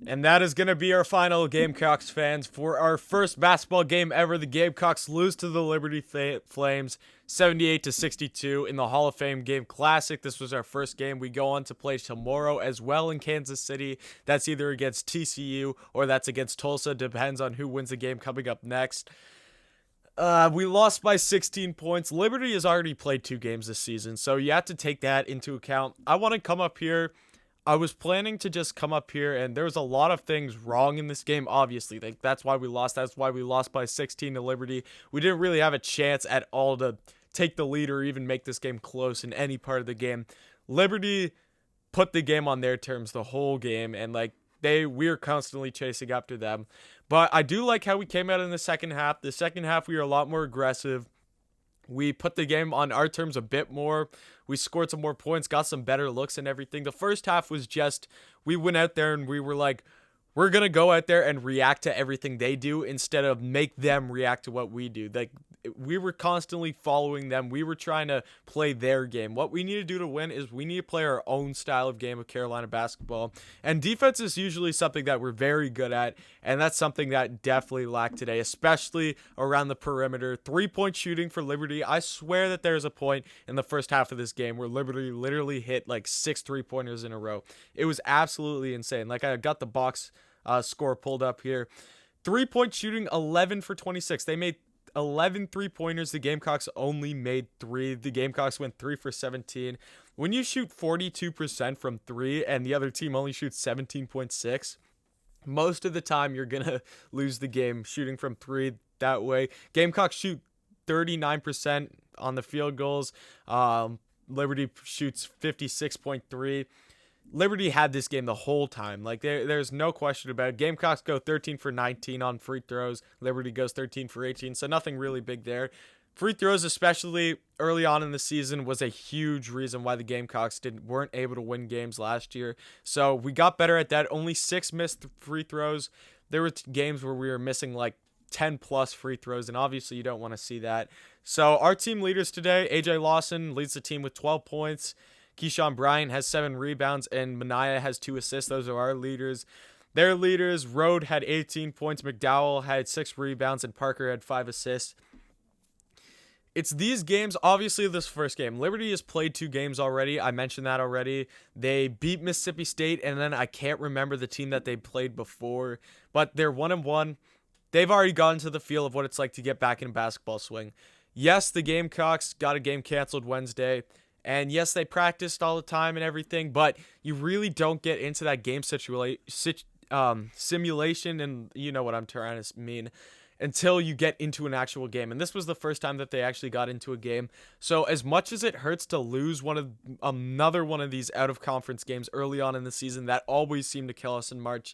And that is going to be our final, Gamecocks fans. For our first basketball game ever, the Gamecocks lose to the Liberty Flames 78 to 62 in the Hall of Fame Game Classic. This was our first game. We go on to play tomorrow as well in Kansas City. That's either against TCU or that's against Tulsa. Depends on who wins the game coming up next. We lost by 16 points. Liberty has already played 2 games this season, so you have to take that into account. I want to come up here. I was planning to just come up here, and there was a lot of things wrong in this game, obviously. Like, that's why we lost. That's why we lost by 16 to Liberty. We didn't really have a chance at all to take the lead or even make this game close in any part of the game. Liberty put the game on their terms the whole game, and like we're constantly chasing after them. But I do like how we came out in the second half. The second half, we were a lot more aggressive. We put the game on our terms a bit more. We scored some more points, got some better looks and everything. The first half was just, we went out there and we were like, we're going to go out there and react to everything they do instead of make them react to what we do. Like, we were constantly following them. We were trying to play their game. What we need to do to win is we need to play our own style of game of Carolina basketball. And defense is usually something that we're very good at, and that's something that definitely lacked today, especially around the perimeter. 3-point shooting for Liberty. I swear that there's a point in the first half of this game where Liberty literally hit like 6 3-pointers in a row. It was absolutely insane. Like, I got the box score pulled up here. 3-point shooting, 11 for 26. They made 11 3-pointers. The Gamecocks only made 3. The Gamecocks went 3 for 17. When you shoot 42% from 3 and the other team only shoots 17.6, most of the time you're going to lose the game shooting from 3 that way. Gamecocks shoot 39% on the field goals. Liberty shoots 56.3. Liberty had this game the whole time. Like, there's no question about it. Gamecocks go 13 for 19 on free throws. Liberty goes 13 for 18, so nothing really big there. Free throws, especially early on in the season, was a huge reason why the Gamecocks weren't able to win games last year. So we got better at that. Only 6 missed free throws. There were games where we were missing like 10 plus free throws, and obviously you don't want to see that. So our team leaders today, AJ Lawson leads the team with 12 points. Keyshawn Bryant has 7 rebounds, and Mania has 2 assists. Those are our leaders. Their leaders, Rode had 18 points, McDowell had 6 rebounds, and Parker had 5 assists. It's these games, obviously this first game. Liberty has played 2 games already. I mentioned that already. They beat Mississippi State, and then I can't remember the team that they played before, but they're 1-1. They've already gotten to the feel of what it's like to get back in a basketball swing. Yes, the Gamecocks got a game canceled Wednesday. And yes, they practiced all the time and everything, but you really don't get into that game simulation, and you know what I'm trying to mean, until you get into an actual game. And this was the first time that they actually got into a game. So as much as it hurts to lose another one of these out of conference games early on in the season that always seem to kill us in March,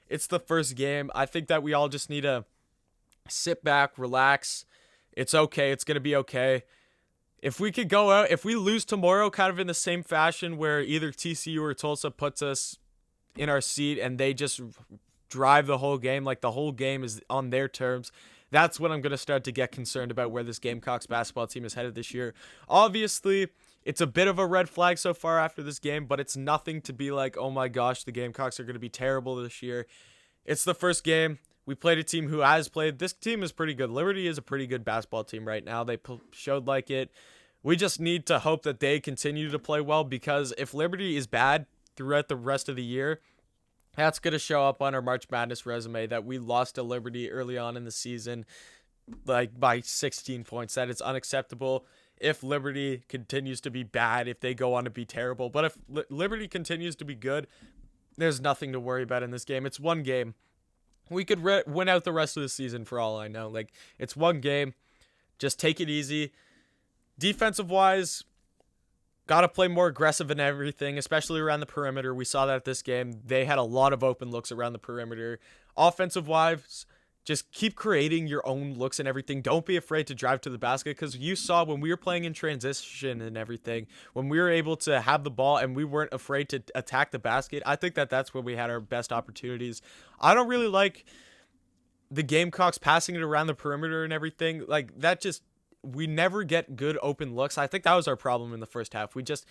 it's the first game. I think that we all just need to sit back, relax. It's okay. It's going to be okay. If we could go out, if we lose tomorrow kind of in the same fashion where either TCU or Tulsa puts us in our seat and they just drive the whole game, like the whole game is on their terms, that's when I'm going to start to get concerned about where this Gamecocks basketball team is headed this year. Obviously, it's a bit of a red flag so far after this game, but it's nothing to be like, oh my gosh, the Gamecocks are going to be terrible this year. It's the first game. We played a team who has played. This team is pretty good. Liberty is a pretty good basketball team right now. They showed like it. We just need to hope that they continue to play well, because if Liberty is bad throughout the rest of the year, that's going to show up on our March Madness resume that we lost to Liberty early on in the season, like by 16 points. That is unacceptable if Liberty continues to be bad, if they go on to be terrible. But if Liberty continues to be good, there's nothing to worry about in this game. It's one game. We could win out the rest of the season for all I know. Like, it's one game. Just take it easy. Defensive wise, got to play more aggressive in everything, especially around the perimeter. We saw that this game. They had a lot of open looks around the perimeter. Offensive wise, just keep creating your own looks and everything. Don't be afraid to drive to the basket, because you saw when we were playing in transition and everything, when we were able to have the ball and we weren't afraid to attack the basket, I think that that's when we had our best opportunities. I don't really like the Gamecocks passing it around the perimeter and everything. Like, that just, we never get good open looks. I think that was our problem in the first half. We just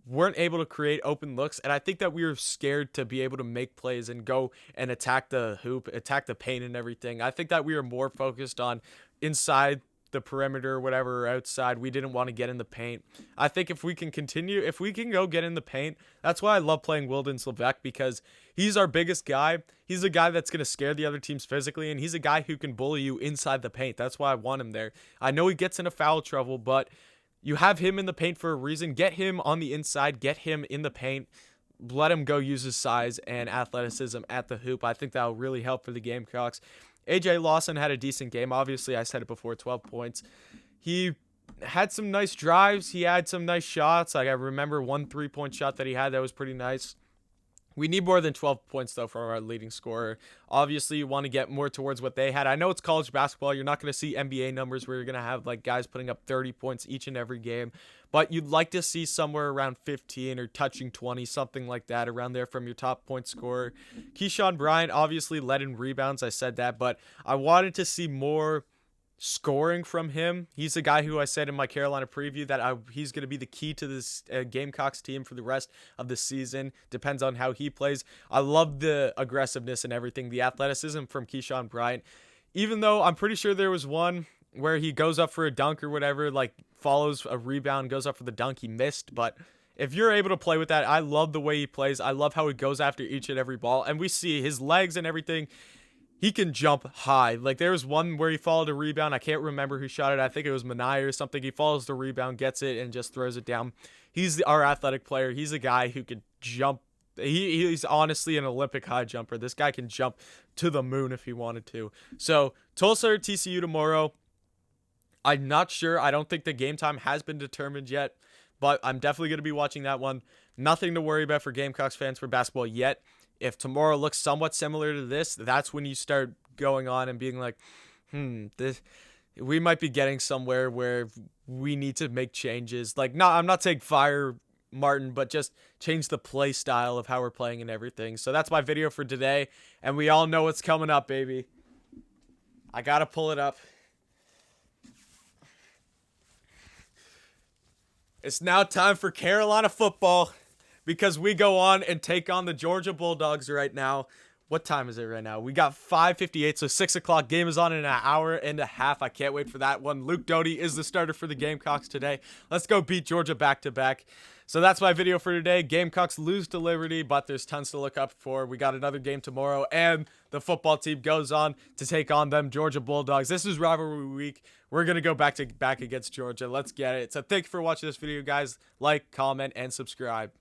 weren't able to create open looks, and I think that we were scared to be able to make plays and go and attack the hoop, attack the paint and everything. I think that we were more focused on inside the perimeter or whatever, or outside. We didn't want to get in the paint. I think if we can continue, if we can go get in the paint, that's why I love playing Wildens Levesque, because he's our biggest guy. He's a guy that's going to scare the other teams physically, and he's a guy who can bully you inside the paint. That's why I want him there. I know he gets into foul trouble, but you have him in the paint for a reason. Get him on the inside. Get him in the paint. Let him go use his size and athleticism at the hoop. I think that will really help for the Gamecocks. AJ Lawson had a decent game. Obviously, I said it before, 12 points. He had some nice drives. He had some nice shots. Like, I remember one 3-point shot that he had that was pretty nice. We need more than 12 points, though, from our leading scorer. Obviously, you want to get more towards what they had. I know it's college basketball. You're not going to see NBA numbers where you're going to have like guys putting up 30 points each and every game. But you'd like to see somewhere around 15 or touching 20, something like that, around there from your top point scorer. Keyshawn Bryant obviously led in rebounds. I said that. But I wanted to see more scoring from him. He's the guy who I said in my Carolina preview that he's going to be the key to this Gamecocks team for the rest of the season. Depends on how he plays. I love the aggressiveness and everything, the athleticism from Keyshawn Bryant. Even though I'm pretty sure there was one where he goes up for a dunk or whatever, like follows a rebound, goes up for the dunk, he missed. But if you're able to play with that, I love the way he plays. I love how he goes after each and every ball. And we see his legs and everything. He can jump high. Like, there was one where he followed a rebound. I can't remember who shot it. I think it was Manai or something. He follows the rebound, gets it, and just throws it down. He's our athletic player. He's a guy who could jump. He's honestly an Olympic high jumper. This guy can jump to the moon if he wanted to. So, Tulsa or TCU tomorrow. I'm not sure. I don't think the game time has been determined yet, but I'm definitely going to be watching that one. Nothing to worry about for Gamecocks fans for basketball yet. If tomorrow looks somewhat similar to this, that's when you start going on and being like, we might be getting somewhere where we need to make changes. Like, no, I'm not saying fire Martin, but just change the play style of how we're playing and everything. So that's my video for today, and we all know what's coming up, baby. I gotta pull it up. It's now time for Carolina football, because we go on and take on the Georgia Bulldogs right now. What time is it right now? We got 5:58, so 6 o'clock. Game is on in an hour and a half. I can't wait for that one. Luke Doty is the starter for the Gamecocks today. Let's go beat Georgia back-to-back. So that's my video for today. Gamecocks lose to Liberty, but there's tons to look up for. We got another game tomorrow, and the football team goes on to take on them Georgia Bulldogs. This is rivalry week. We're going to go back against Georgia. Let's get it. So thank you for watching this video, guys. Like, comment, and subscribe.